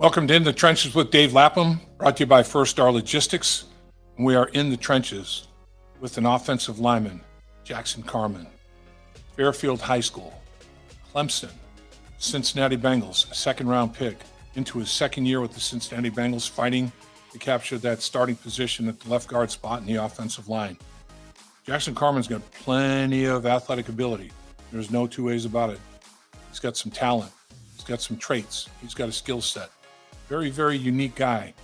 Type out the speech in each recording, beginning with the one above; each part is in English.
Welcome to In the Trenches with Dave Lapham, brought to you by First Star Logistics. And we are in the trenches with an offensive lineman, Jackson Carman, Fairfield High School, Clemson, Cincinnati Bengals, a second-round pick, into his second year with the Cincinnati Bengals, fighting to capture that starting position at the left guard spot in the offensive line. Jackson Carman's got plenty of athletic ability. There's no two ways about it. He's got some talent. He's got some traits. He's got a skill set. Very, very unique guy.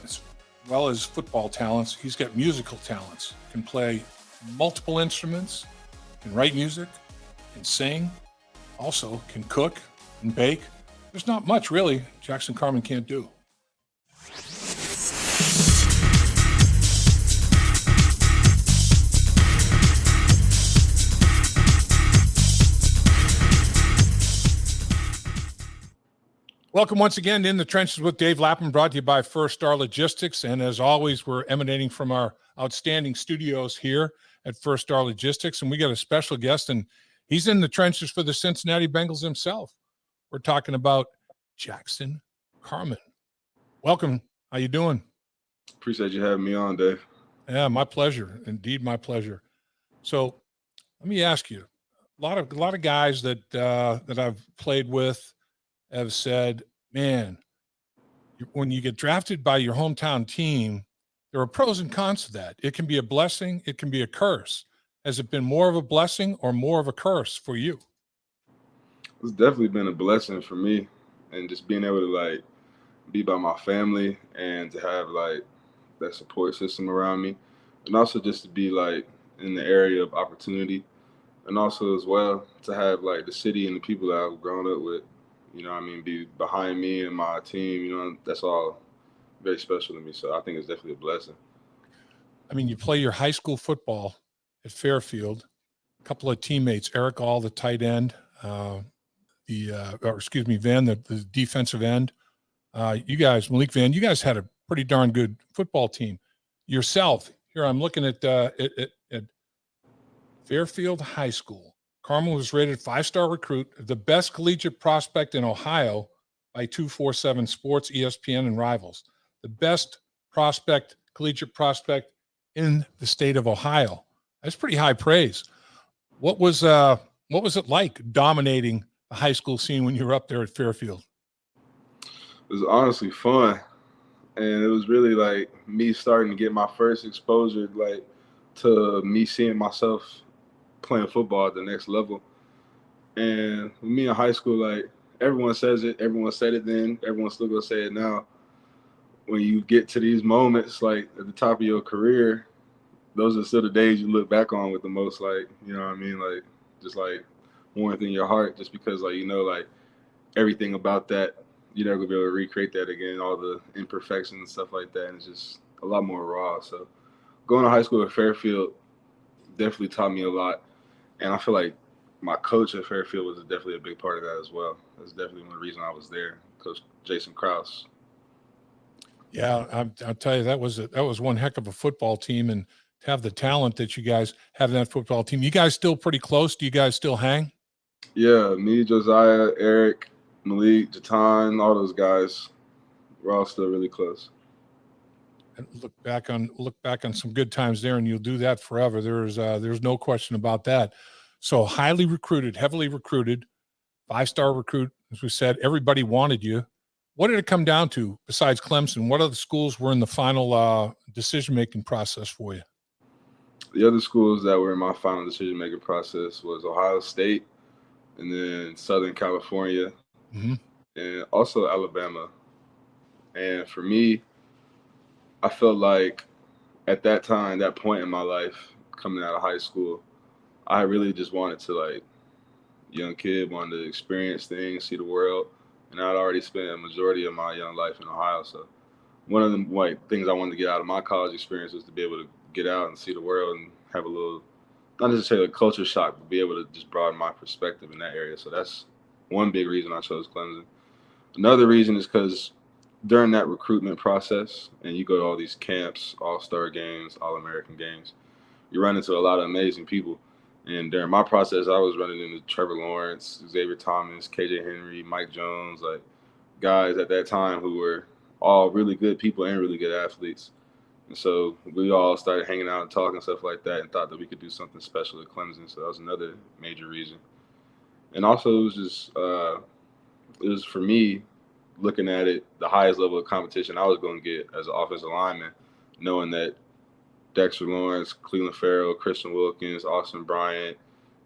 As well as football talents, he's got musical talents. Can play multiple instruments, can write music, can sing, also can cook and bake. There's not much, really, Jackson Carman can't do. Welcome once again to In the Trenches with Dave Lapham, brought to you by First Star Logistics. And as always, we're emanating from our outstanding studios here at First Star Logistics. And we got a special guest, and he's in the trenches for the Cincinnati Bengals himself. We're talking about Jackson Carman. Welcome. How you doing? Appreciate you having me on, Dave. Yeah, my pleasure. Indeed, my pleasure. So let me ask you, a lot of guys that I've played with have said, man, when you get drafted by your hometown team, there are pros and cons to that. It can be a blessing. It can be a curse. Has it been more of a blessing or more of a curse for you? It's definitely been a blessing for me, and just being able to be by my family and to have that support system around me, and also just to be in the area of opportunity, and also as well to have the city and the people that I've grown up with, be behind me and my team, that's all very special to me. So I think it's definitely a blessing. I mean, you play your high school football at Fairfield, a couple of teammates, Eric All, the tight end, Van, the defensive end. You guys, Malik Van, you guys had a pretty darn good football team. Yourself, here I'm looking at Fairfield High School. Carman was rated 5-star recruit, the best collegiate prospect in Ohio by 247 Sports, ESPN, and Rivals. The best collegiate prospect in the state of Ohio. That's pretty high praise. What was it like dominating the high school scene when you were up there at Fairfield? It was honestly fun, and it was really me starting to get my first exposure to me seeing myself playing football at the next level. And with me in high school, everyone says it, everyone said it then, everyone's still gonna say it now. When you get to these moments at the top of your career, those are still the days you look back on with the most just warmth in your heart, just because everything about that, you're never gonna be able to recreate that again, all the imperfections and stuff like that, and it's just a lot more raw. So going to high school at Fairfield definitely taught me a lot. And I feel like my coach at Fairfield was definitely a big part of that as well. That's definitely one of the reasons I was there, Coach Jason Krause. Yeah, I'll tell you, that was one heck of a football team, and to have the talent that you guys have in that football team. You guys still pretty close? Do you guys still hang? Yeah, me, Josiah, Eric, Malik, Jatan, all those guys, we're all still really close. And look back on some good times there, and you'll do that forever. There's no question about that. So heavily recruited, 5-star recruit, as we said, everybody wanted you. What did it come down to besides Clemson? What other schools were in the final decision-making process for you? The other schools that were in my final decision-making process was Ohio State, and then Southern California, and also Alabama. And for me, I felt like at that time, that point in my life, coming out of high school, I really just wanted to, young kid, wanted to experience things, see the world. And I'd already spent a majority of my young life in Ohio. So one of the things I wanted to get out of my college experience was to be able to get out and see the world and have a little, not necessarily a culture shock, but be able to just broaden my perspective in that area. So that's one big reason I chose Clemson. Another reason is because during that recruitment process, and you go to all these camps, all-star games, all-American games, you run into a lot of amazing people. And during my process, I was running into Trevor Lawrence, Xavier Thomas, KJ Henry, Mike Jones, guys at that time who were all really good people and really good athletes. And so we all started hanging out and talking and stuff like that and thought that we could do something special at Clemson. So that was another major reason. And also it was just, it was for me looking at it, the highest level of competition I was going to get as an offensive lineman, knowing that Dexter Lawrence, Cleveland Farrell, Christian Wilkins, Austin Bryant,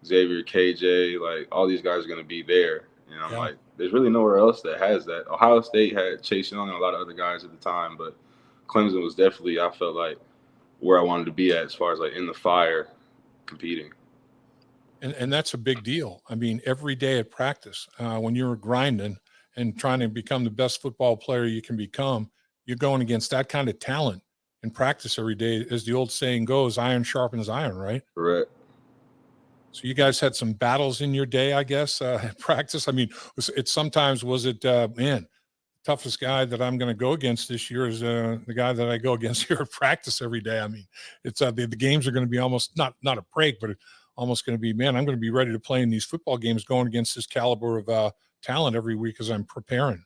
Xavier KJ, like all these guys are going to be there. And I'm like, there's really nowhere else that has that. Ohio State had Chase Young and a lot of other guys at the time, but Clemson was definitely, I felt like, where I wanted to be at as far as like in the fire competing. And that's a big deal. I mean, every day at practice, when you're grinding and trying to become the best football player you can become, you're going against that kind of talent in practice every day. As the old saying goes, iron sharpens iron, right? Correct. So you guys had some battles in your day, I guess, at practice. I mean, was it, man, toughest guy that I'm going to go against this year is the guy that I go against here at practice every day. I mean, it's the games are going to be almost not a break, but almost going to be, man, I'm going to be ready to play in these football games going against this caliber of talent every week as I'm preparing.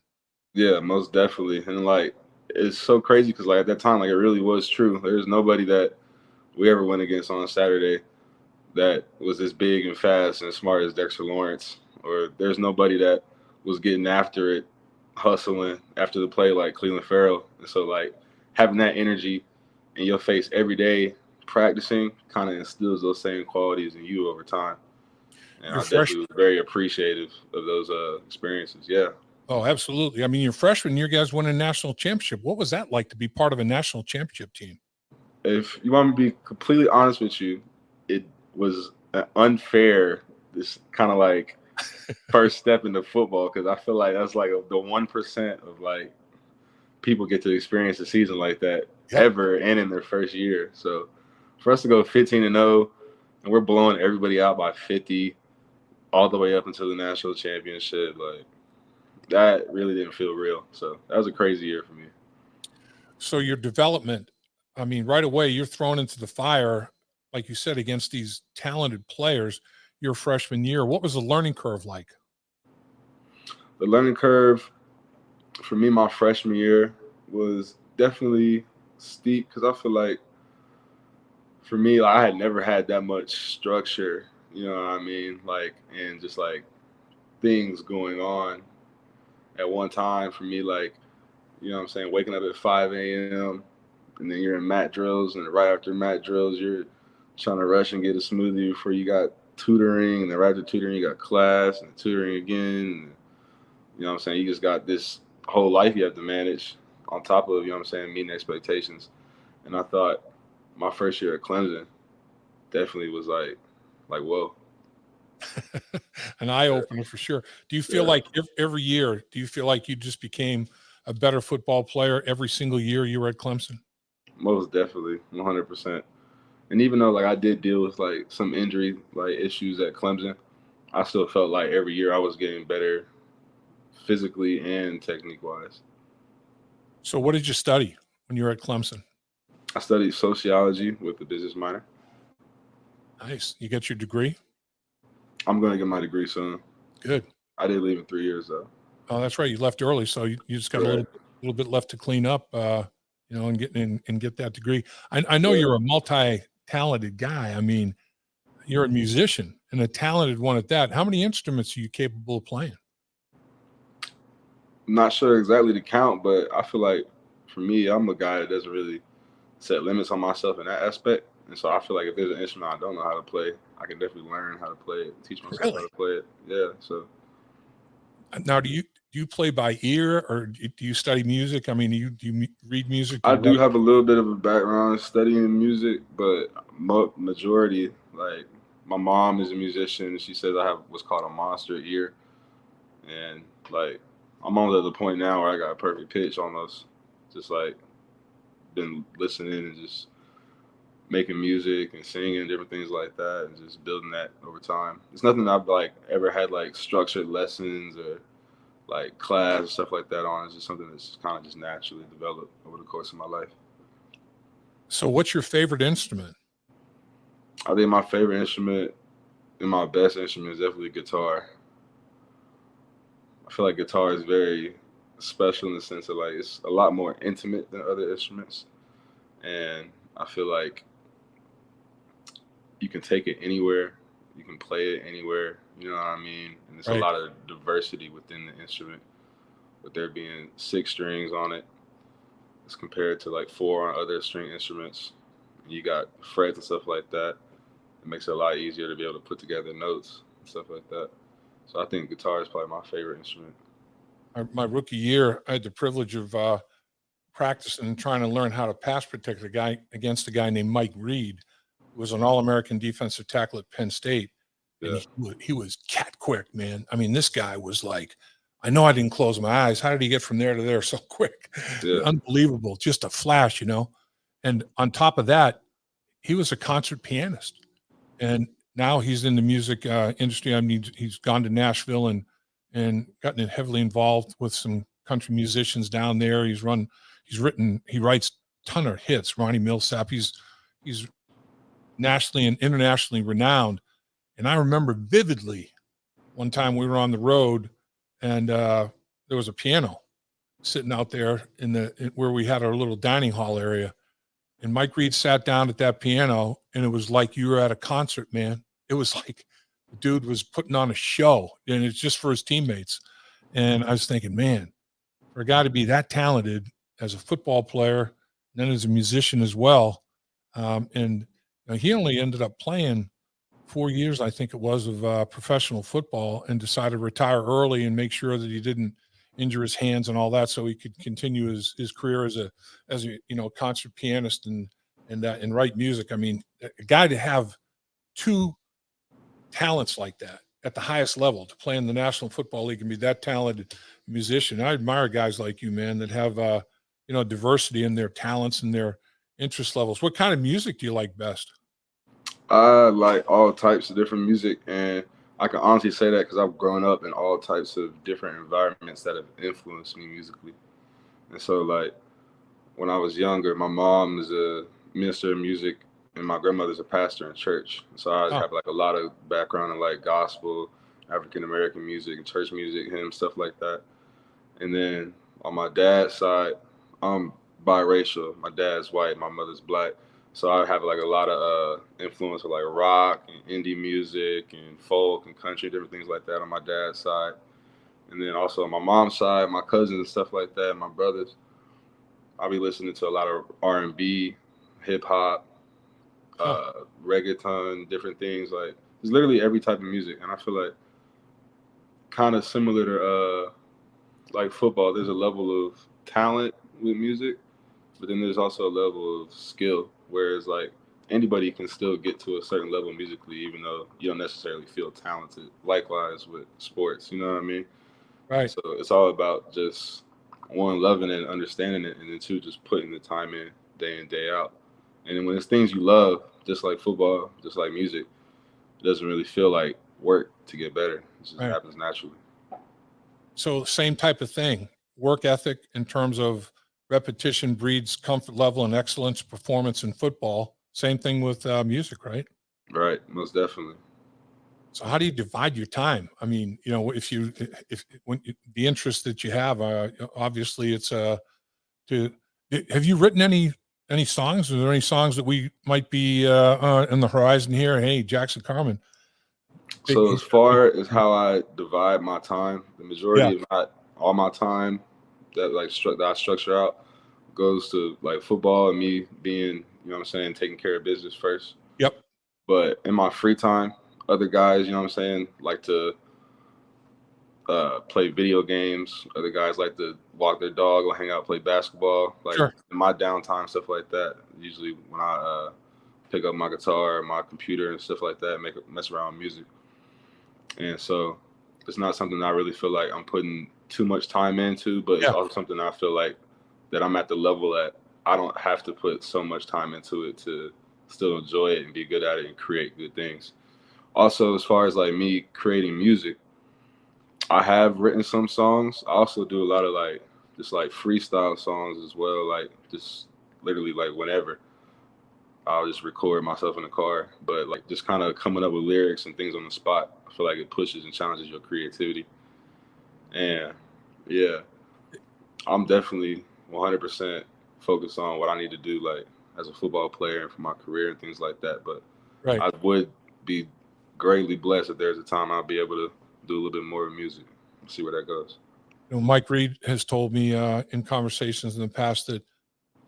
Yeah, most definitely. And like, it's so crazy because like at that time, like it really was true. There's nobody that we ever went against on Saturday that was as big and fast and smart as Dexter Lawrence, or there's nobody that was getting after it, hustling after the play like Cleveland Farrell. And so like having that energy in your face every day, practicing, kind of instills those same qualities in you over time. And I definitely was very appreciative of those experiences. Yeah. Oh, absolutely. I mean, your freshman year, guys won a national championship. What was that like to be part of a national championship team? If you want me to be completely honest with you, it was unfair, this kind of like first step into football, because I feel like that's like the 1% of like people get to experience a season like that ever and in their first year. So for us to go 15-0 and we're blowing everybody out by 50 all the way up until the national championship, like that really didn't feel real. So that was a crazy year for me. So your development, I mean, right away you're thrown into the fire, like you said, against these talented players your freshman year. What was the learning curve like? The learning curve for me my freshman year was definitely steep, because I feel like for me, like, I had never had that much structure, you know what I mean? Like, and just like things going on at one time for me, like, you know what I'm saying, waking up at 5 a.m. and then you're in mat drills, and right after mat drills, you're trying to rush and get a smoothie before you got tutoring, and then right after tutoring, you got class and tutoring again. And, you know what I'm saying? You just got this whole life you have to manage on top of, you know what I'm saying, meeting expectations. And I thought my first year at Clemson definitely was like whoa. An eye-opener for sure. Do you feel like every year, do you feel like you just became a better football player every single year you were at Clemson? Most definitely, 100%. And even though like I did deal with like some injury like issues at Clemson, I still felt like every year I was getting better physically and technique-wise. So what did you study when you were at Clemson? I studied sociology with a business minor. Nice. You got your degree? I'm going to get my degree soon. Good. I did leave in 3 years, though. Oh, that's right. You left early, so you just got a little bit left to clean up, you know, and get that degree. I know you're a multi-talented guy. I mean, you're a musician and a talented one at that. How many instruments are you capable of playing? I'm not sure exactly the count, but I feel like for me, I'm a guy that doesn't really set limits on myself in that aspect. And so I feel like if there's an instrument I don't know how to play, I can definitely learn how to play it, teach myself how to play it. Yeah. So now, do you play by ear, or do you study music? I mean, do you read music? I do have a little bit of a background studying music, but majority, like my mom is a musician. She says I have what's called a monster ear, and like I'm almost at the point now where I got a perfect pitch almost, just like been listening and just making music and singing and different things like that, and just building that over time. It's nothing I've like ever had like structured lessons or like class and stuff like that on. It's just something that's kind of just naturally developed over the course of my life. So what's your favorite instrument? I think my favorite instrument and my best instrument is definitely guitar. I feel like guitar is very special in the sense of like it's a lot more intimate than other instruments, and I feel like you can take it anywhere, you can play it anywhere. You know what I mean? And there's a Right. lot of diversity within the instrument, with there being 6 strings on it, as compared to like 4 on other string instruments. You got frets and stuff like that. It makes it a lot easier to be able to put together notes and stuff like that. So I think guitar is probably my favorite instrument. My rookie year, I had the privilege of practicing and trying to learn how to pass protect against a guy named Mike Reed, who was an All-American defensive tackle at Penn State, and Yeah, he was cat quick, man. I mean, this guy was like, I know I didn't close my eyes. How did he get from there to there so quick? yeah, Unbelievable, just a flash, you know. And on top of that, he was a concert pianist, and now he's in the music industry. I mean, he's gone to Nashville and gotten heavily involved with some country musicians down there. He writes a ton of hits. Ronnie Millsap. He's nationally and internationally renowned. And I remember vividly one time we were on the road, and there was a piano sitting out there where we had our little dining hall area. And Mike Reed sat down at that piano, and it was like you were at a concert, man. It was like the dude was putting on a show, and it's just for his teammates. And I was thinking, man, for a guy to be that talented as a football player, and then as a musician as well, and he only ended up playing 4 years, I think it was, of professional football, and decided to retire early and make sure that he didn't injure his hands and all that, so he could continue his career as a concert pianist and write music. I mean, a guy to have two talents like that at the highest level, to play in the National Football League and be that talented musician. I admire guys like you, man, that have diversity in their talents and their interest levels. What kind of music do you like best? I like all types of different music, and I can honestly say that because I've grown up in all types of different environments that have influenced me musically. And so, like when I was younger, my mom is a minister of music, and my grandmother's a pastor in church. So I Oh, have like a lot of background in like gospel, African American music, and church music, hymns, stuff like that. And then on my dad's side, I'm biracial. My dad's white, my mother's black. So I have like a lot of influence of like rock and indie music and folk and country, different things like that on my dad's side. And then also on my mom's side, my cousins and stuff like that, my brothers, I'll be listening to a lot of R&B, hip hop, huh. reggaeton, different things. Like it's literally every type of music. And I feel like kind of similar to like football, there's a level of talent with music, but then there's also a level of skill. Whereas like anybody can still get to a certain level musically, even though you don't necessarily feel talented. Likewise with sports, you know what I mean? And Right. so it's all about just one, loving it and understanding it, and then two, just putting the time in day out. And then when it's things you love, just like football, just like music, it doesn't really feel like work to get better. It just Right. happens naturally. So same type of thing, work ethic in terms of repetition breeds comfort level and excellence performance in football. Same thing with music, right? Right, most definitely. So how do you divide your time? I mean, if when the interest that you have, obviously it's to have you written any songs? Are there any songs that we might be in the horizon here? Hey, Jackson Carman, So he's as got a far as big, how I divide my time, the yeah, majority of not all my time that I structure out goes to like football and me being, you know what I'm saying, taking care of business first. yep, But in my free time, other guys, you know what I'm saying, like to play video games. Other guys like to walk their dog or hang out, play basketball. Like sure, in my downtime, stuff like that. Usually when I pick up my guitar, my computer, and stuff like that, mess around with music. And so it's not something I really feel like I'm putting too much time into, but it's yeah, also something I feel like that I'm at the level that I don't have to put so much time into it to still enjoy it and be good at it and create good things. Also, as far as like me creating music, I have written some songs. I also do a lot of like just like freestyle songs as well, like just literally like whenever. I'll just record myself in the car, but like just kind of coming up with lyrics and things on the spot. I feel like it pushes and challenges your creativity. And yeah, I'm definitely 100% focused on what I need to do, like as a football player and for my career and things like that. But Right. I would be greatly blessed if there's a time I'll be able to do a little bit more of music. See where that goes. Mike Reed has told me in conversations in the past that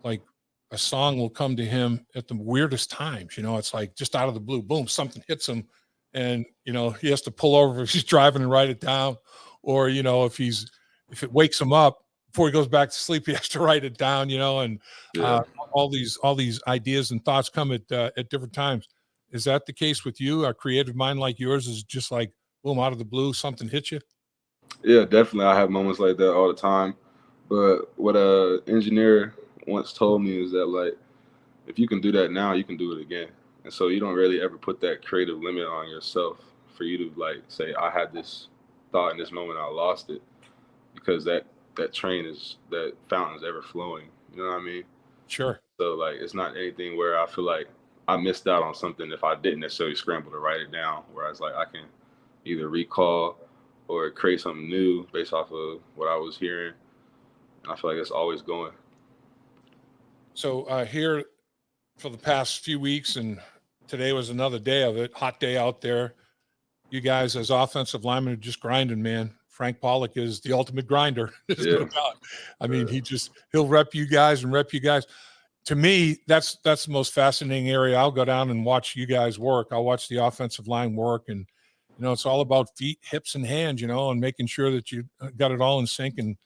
like a song will come to him at the weirdest times. It's like just out of the blue, boom, something hits him, and he has to pull over if he's driving and write it down, or if it wakes him up before he goes back to sleep, he has to write it down. And Yeah. all these ideas and thoughts come at different times. Is that the case with you? A creative mind like yours is just like boom, out of the blue, something hits you. Yeah, definitely. I have moments like that all the time. But what a engineer once told me is that like if you can do that now, you can do it again. And so you don't really ever put that creative limit on yourself for you to like say, I had this thought in this moment, I lost it, because that fountain is ever flowing. You know what I mean? Sure. So like it's not anything where I feel like I missed out on something if I didn't necessarily scramble to write it down. Whereas like I can either recall or create something new based off of what I was hearing. And I feel like it's always going. So here for the past few weeks, and today was another day of it, hot day out there. You guys as offensive linemen are just grinding, man. Frank Pollock is the ultimate grinder. There's no doubt. I mean, he'll rep you guys and rep you guys. To me, that's the most fascinating area. I'll go down and watch you guys work. I'll watch the offensive line work, and it's all about feet, hips, and hands, and making sure that you got it all in sync, and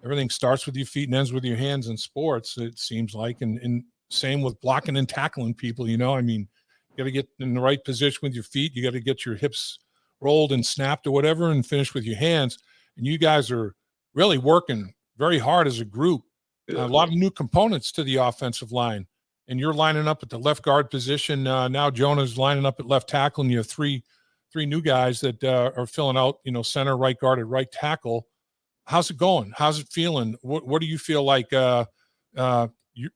everything starts with your feet and ends with your hands in sports, it seems like, and same with blocking and tackling people. I mean, you got to get in the right position with your feet. You got to get your hips rolled and snapped or whatever, and finish with your hands. And you guys are really working very hard as a group. A lot of new components to the offensive line, and you're lining up at the left guard position. Now Jonah's lining up at left tackle, and you have three new guys that are filling out, center, right guard, and right tackle. How's it going? How's it feeling? What do you feel like you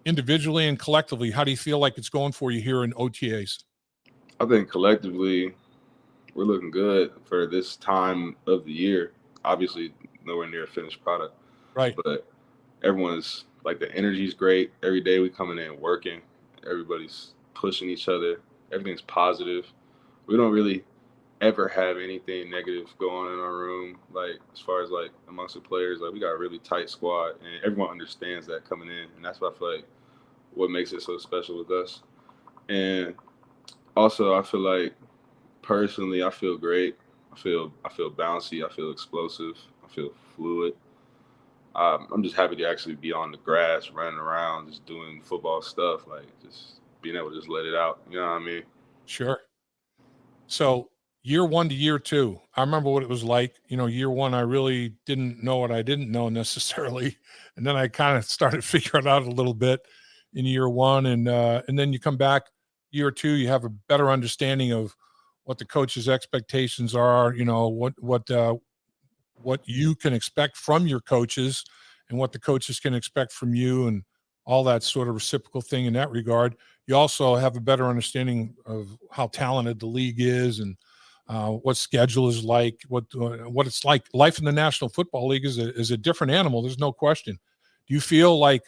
individually and collectively? How do you feel like it's going for you here in OTAs? I think collectively we're looking good for this time of the year. Obviously, nowhere near a finished product. Right. But everyone's like the energy's great. Every day we coming in working. Everybody's pushing each other. Everything's positive. We don't really ever have anything negative go on in our room, like as far as like amongst the players. Like we got a really tight squad, and everyone understands that coming in, and that's what I feel like what makes it so special with us. And also I feel like personally I feel great. I feel bouncy. I feel explosive. I feel fluid. I'm just happy to actually be on the grass, running around, just doing football stuff, like just being able to just let it out. You know what I mean? Sure. So year one to year two, I remember what it was like. Year one, I really didn't know what I didn't know necessarily, and then I kind of started figuring it out a little bit in year one, and then you come back year two, you have a better understanding of what the coach's expectations are. What you can expect from your coaches, and what the coaches can expect from you, and all that sort of reciprocal thing in that regard. You also have a better understanding of how talented the league is, and what schedule is like, what it's like. Life in the National Football League is a different animal. There's no question. Do you feel like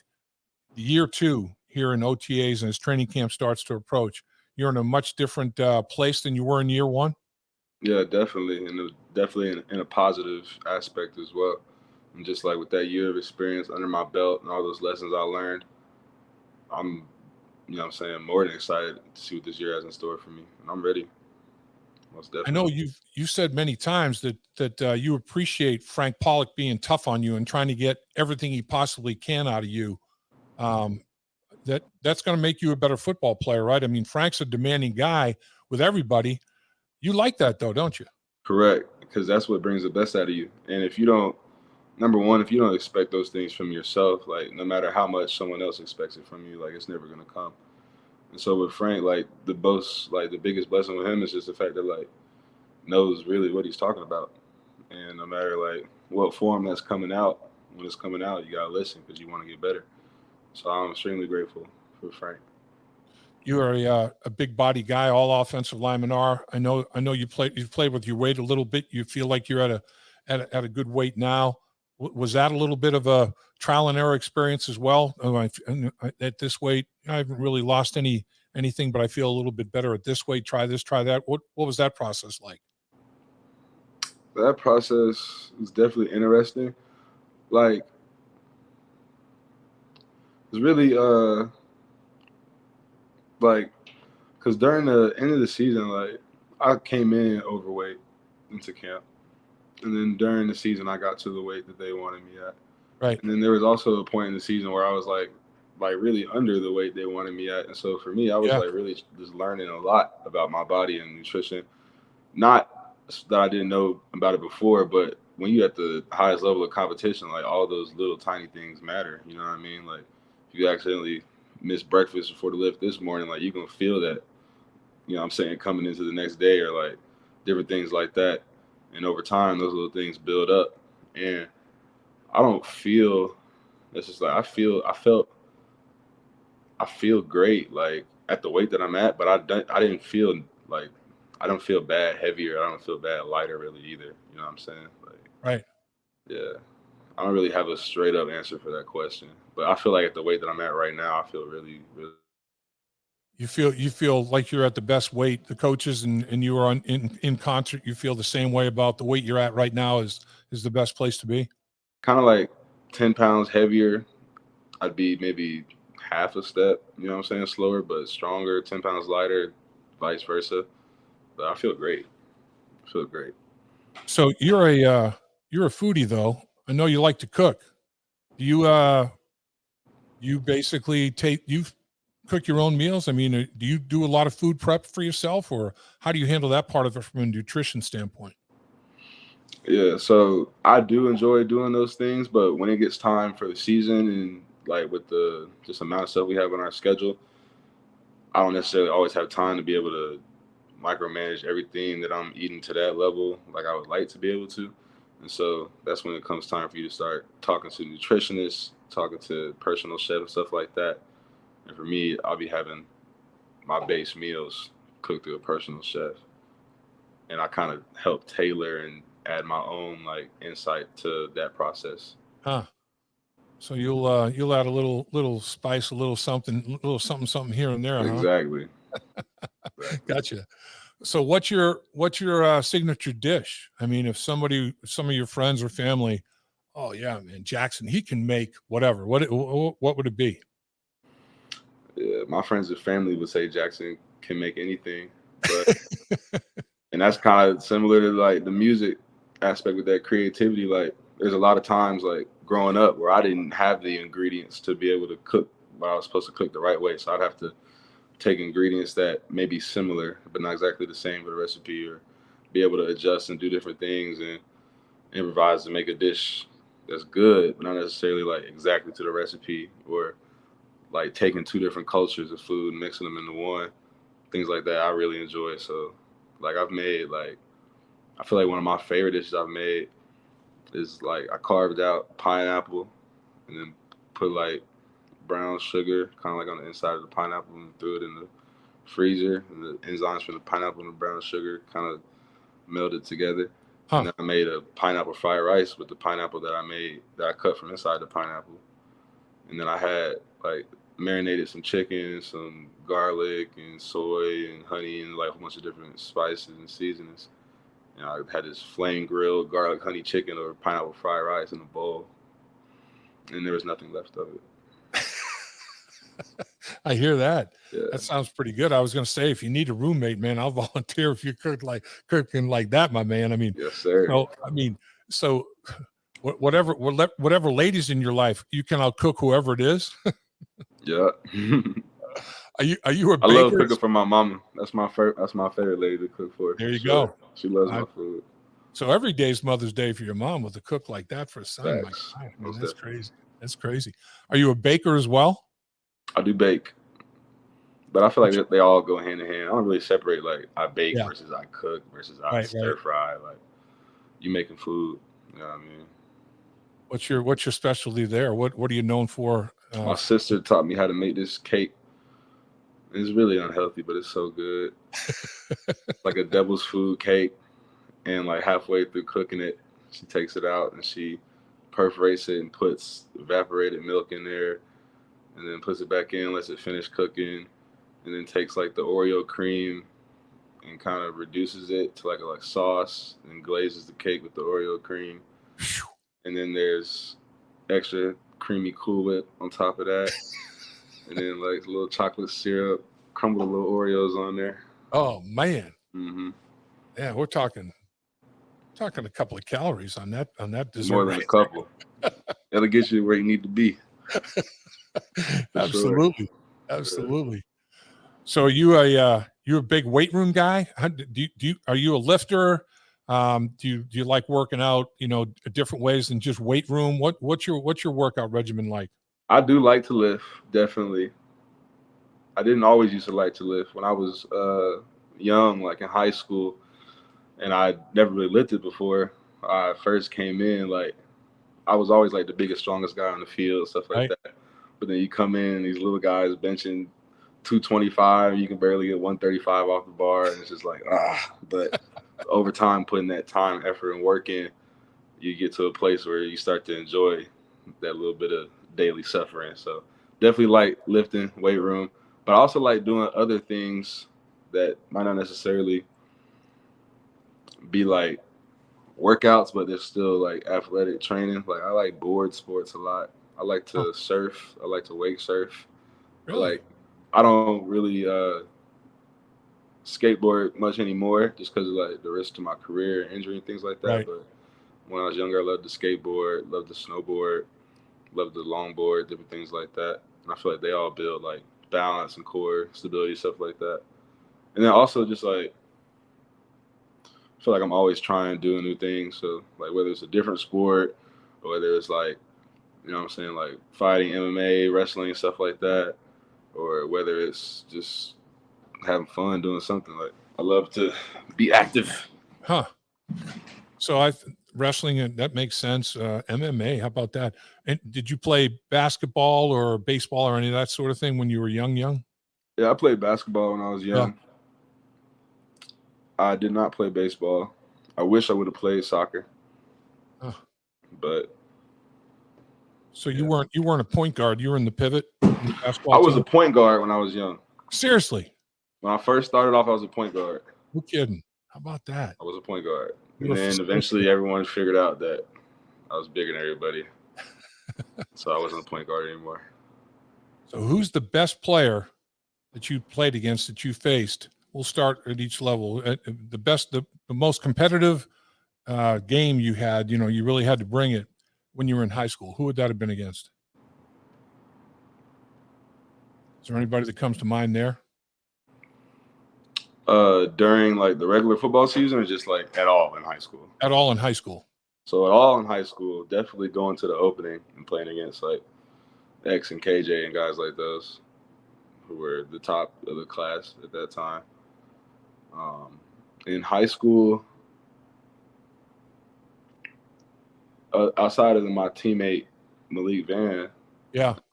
year two here in OTAs and as training camp starts to approach, you're in a much different place than you were in year one? Yeah, definitely, and definitely in a positive aspect as well. And just like with that year of experience under my belt and all those lessons I learned, I'm, what I'm saying, more than excited to see what this year has in store for me, and I'm ready. Most I know definitely. you said many times that you appreciate Frank Pollock being tough on you and trying to get everything he possibly can out of you. Um, that's going to make you a better football player, right? I mean, Frank's a demanding guy with everybody. You like that though, don't you? Correct, because that's what brings the best out of you. And if you don't, number one, if you don't expect those things from yourself, like no matter how much someone else expects it from you, like it's never gonna come. And so with Frank, like the biggest blessing with him is just the fact that like knows really what he's talking about, and no matter like what form that's coming out, when it's coming out, you gotta listen because you want to get better. So I'm extremely grateful for Frank. You are a big body guy. All offensive linemen are. I know you've played with your weight a little bit. You feel like you're at a good weight now. Was that a little bit of a trial and error experience as well? At this weight, I haven't really lost anything, but I feel a little bit better at this weight. Try this, try that. What was that process like? That process is definitely interesting. Like, it's really like, because during the end of the season, like, I came in overweight into camp, and then during the season, I got to the weight that they wanted me at. Right. And then there was also a point in the season where I was like really under the weight they wanted me at, and so for me, I was like really just learning a lot about my body and nutrition. Not that I didn't know about it before, but when you're at the highest level of competition, like all those little tiny things matter. You know what I mean? Like if you accidentally miss breakfast before the lift this morning, like you can feel that. You know what I'm saying, coming into the next day, or like different things like that. And over time, those little things build up. And I don't feel, it's just like I feel great, like at the weight that I'm at, but I didn't feel like, I don't feel bad heavier. I don't feel bad lighter really either. You know what I'm saying? Like, right. Yeah. I don't really have a straight up answer for that question, but I feel like at the weight that I'm at right now, I feel really, really. You feel like you're at the best weight. The coaches and you are in concert. You feel the same way about the weight you're at right now is the best place to be. Kind of like 10 pounds heavier. I'd be maybe half a step, you know what I'm saying, slower, but stronger, 10 pounds lighter, vice versa. But I feel great. So you're a foodie though. I know you like to cook. Do you basically cook your own meals? I mean, do you do a lot of food prep for yourself, or how do you handle that part of it from a nutrition standpoint? Yeah, so I do enjoy doing those things, but when it gets time for the season and like with the just amount of stuff we have on our schedule, I don't necessarily always have time to be able to micromanage everything that I'm eating to that level like I would like to be able to. And so that's when it comes time for you to start talking to nutritionists, talking to personal chefs and stuff like that. And for me, I'll be having my base meals cooked through a personal chef. And I kind of help tailor and add my own like insight to that process. Huh. So you'll add a little spice, a little something here and there, Exactly. Huh? Gotcha. So what's your signature dish? I mean, if some of your friends or family, oh yeah, man, Jackson, he can make whatever. What would it be? Yeah, my friends and family would say Jackson can make anything, but and that's kind of similar to like the music aspect with that creativity. Like there's a lot of times like growing up where I didn't have the ingredients to be able to cook what I was supposed to cook the right way. So I'd have to take ingredients that may be similar but not exactly the same for the recipe, or be able to adjust and do different things and improvise to make a dish that's good but not necessarily like exactly to the recipe, or like taking two different cultures of food and mixing them into one, things like that I really enjoy. So like I've made like, I feel like one of my favorite dishes I've made is like I carved out pineapple and then put like brown sugar kind of like on the inside of the pineapple and threw it in the freezer, and the enzymes from the pineapple and the brown sugar kind of melded together. Huh. And then I made a pineapple fried rice with the pineapple that I cut from inside the pineapple. And then I had like marinated some chicken, some garlic and soy and honey and like a bunch of different spices and seasonings. And I had this flame grilled garlic honey chicken or pineapple fried rice in a bowl. And there was nothing left of it. I hear that. Yeah. That sounds pretty good. I was going to say, if you need a roommate, man, I'll volunteer if you cooking like that, my man. I mean, yes, sir. So whatever ladies in your life, you can outcook whoever it is. Yeah. Are you a baker? I love cooking for my mama. That's my favorite lady to cook for. There you go. She loves my food. So every day's Mother's Day for your mom with a cook like that for a son. Facts. My God, man, that's crazy. That's crazy. Are you a baker as well? I do bake, but I feel like they all go hand in hand. I don't really separate like I bake versus I cook versus I stir fry. Like you making food, you know what I mean? What's your specialty there? What are you known for? My sister taught me how to make this cake. It's really unhealthy, but it's so good. Like a devil's food cake, and like halfway through cooking it, she takes it out and she perforates it and puts evaporated milk in there, and then puts it back in, lets it finish cooking, and then takes like the Oreo cream and kind of reduces it to like a sauce and glazes the cake with the Oreo cream. And then there's extra creamy Cool Whip on top of that. And then like a little chocolate syrup, crumbled little Oreos on there. Oh man. Mm-hmm. Yeah, we're talking a couple of calories on that dessert. More than a couple. That'll get you where you need to be. Absolutely. Sure. Absolutely. So are you a big weight room guy? Are you a lifter? Do you like working out, different ways than just weight room? What's your workout regimen like? I do like to lift, definitely. I didn't always used to like to lift. When I was young, like in high school, and I never really lifted before I first came in, like I was always like the biggest, strongest guy on the field, stuff like that. But then you come in, these little guys benching 225, you can barely get 135 off the bar, and it's just like, but over time, putting that time, effort, and work in, you get to a place where you start to enjoy that little bit of daily suffering. So definitely like lifting, weight room, but I also like doing other things that might not necessarily be like workouts, but they're still like athletic training. Like I like board sports a lot. I like to surf. I like to wake surf. Really? Like I don't really skateboard much anymore just because of like the risk to my career, injury, and things like that. Right. But when I was younger, I loved to skateboard, loved to snowboard, loved the longboard, different things like that. And I feel like they all build like balance and core stability, stuff like that. And then also just like I feel like I'm always trying to do new things. So like whether it's a different sport or whether it's like, you know what I'm saying, like fighting, MMA, wrestling, stuff like that, or whether it's just having fun doing something. Like I love to be active. Huh. So wrestling, that makes sense. MMA, how about that? And did you play basketball or baseball or any of that sort of thing when you were young? Yeah, I played basketball when I was young. Yeah. I did not play baseball. I wish I would have played soccer. But so you weren't a point guard. You were in the pivot. I was a point guard when I was young. Seriously? When I first started off, I was a point guard. No kidding. How about that? I was a point guard. And then eventually everyone figured out that I was bigger than everybody. So I wasn't a point guard anymore. So who's the best player that you played against, that you faced? We'll start at each level. The most competitive game you had, you really had to bring it when you were in high school. Who would that have been against? Is there anybody that comes to mind there? During like the regular football season, or just like at all in high school? At all in high school. So at all in high school, definitely going to the opening and playing against like X and KJ and guys like those who were the top of the class at that time. In high school, outside of my teammate Malik Van,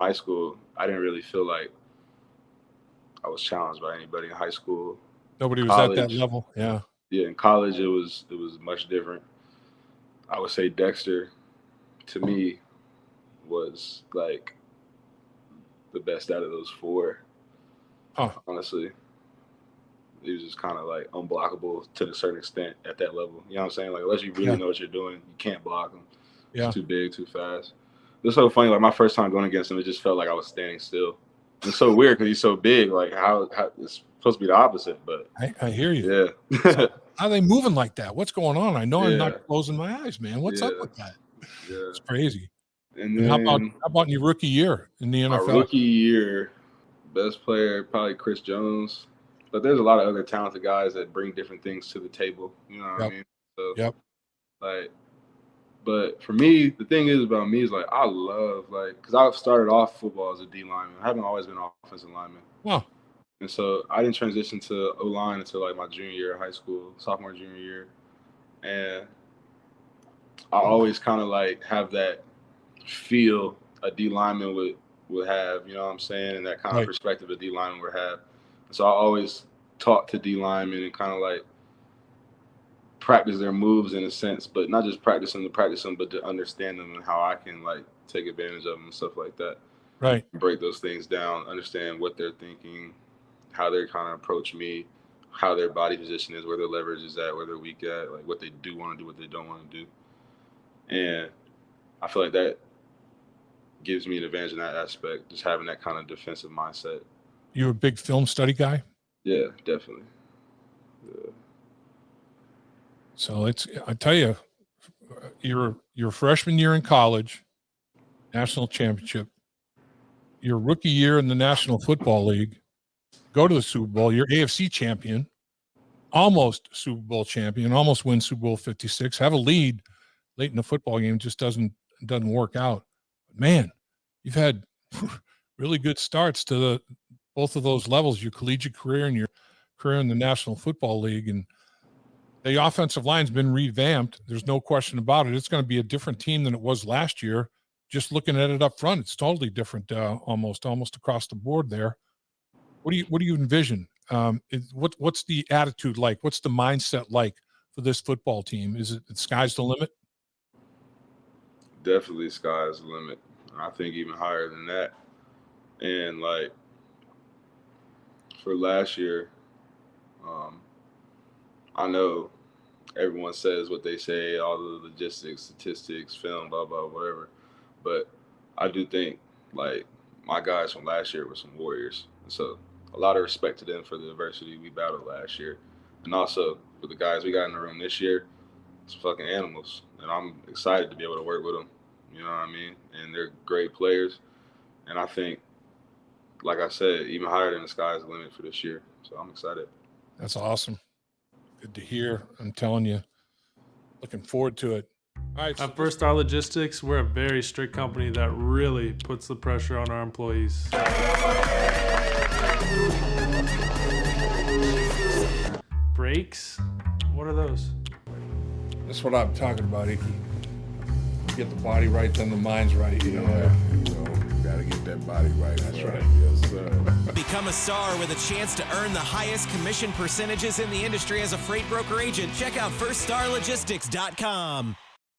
high school, I didn't really feel like I was challenged by anybody in high school. Nobody was at that level. Yeah. Yeah, in college it was much different. I would say Dexter, to me, was like the best out of those four. Honestly. He was just kind of like unblockable to a certain extent at that level. You know what I'm saying? Like unless you really know what you're doing, you can't block him. Yeah. He's too big, too fast. It's so funny. Like my first time going against him, it just felt like I was standing still. It's so weird because he's so big. Like how it's supposed to be the opposite, but I hear you. Yeah. So how are they moving like that? What's going on? I know I'm not closing my eyes, man. What's up with that? Yeah. It's crazy. And then how about in your rookie year in the NFL? My rookie year, best player probably Chris Jones. But there's a lot of other talented guys that bring different things to the table. You know what I mean? So, like, but for me, the thing is about me is like I love because I've started off football as a D lineman. I haven't always been an offensive lineman. Wow. And so I didn't transition to O-line until like my junior year of high school, sophomore, junior year. And I always kind of like have that feel a D lineman would have, you know what I'm saying? And that kind of perspective a D lineman would have. So I always talk to D linemen and kind of like practice their moves in a sense, but not just practice them, but to understand them and how I can like take advantage of them and stuff like that. Right. Break those things down, understand what they're thinking, how they kind of approach me, how their body position is, where their leverage is at, where they're weak at, like what they do want to do, what they don't want to do. And I feel like that gives me an advantage in that aspect, just having that kind of defensive mindset. You a big film study guy? Yeah, definitely. Yeah. So I tell you, your freshman year in college, national championship, your rookie year in the National Football League, go to the Super Bowl, you're AFC champion, almost Super Bowl champion, almost win Super Bowl 56, have a lead late in the football game, just doesn't work out. But man, you've had really good starts to both of those levels, your collegiate career and your career in the National Football League. And the offensive line's been revamped. There's no question about it. It's going to be a different team than it was last year. Just looking at it up front, it's totally different, almost across the board there. What do you envision? What's the attitude like? What's the mindset like for this football team? Is it sky's the limit? Definitely sky's the limit. I think even higher than that. And like for last year, I know everyone says what they say, all the logistics, statistics, film, blah, blah, whatever. But I do think, like, my guys from last year were some warriors. And so a lot of respect to them for the adversity we battled last year. And also, with the guys we got in the room this year, it's fucking animals. And I'm excited to be able to work with them. You know what I mean? And they're great players. And I think, like I said, even higher than the sky's the limit for this year. So I'm excited. That's awesome. Good to hear. I'm telling you, looking forward to it. All right. At First Star Logistics, we're a very strict company that really puts the pressure on our employees. Breaks? What are those? That's what I'm talking about, Icky. Get the body right, then the mind's right. You know, gotta get that body right. That's right. Yes, sir. Become a star with a chance to earn the highest commission percentages in the industry as a freight broker agent. Check out firststarlogistics.com.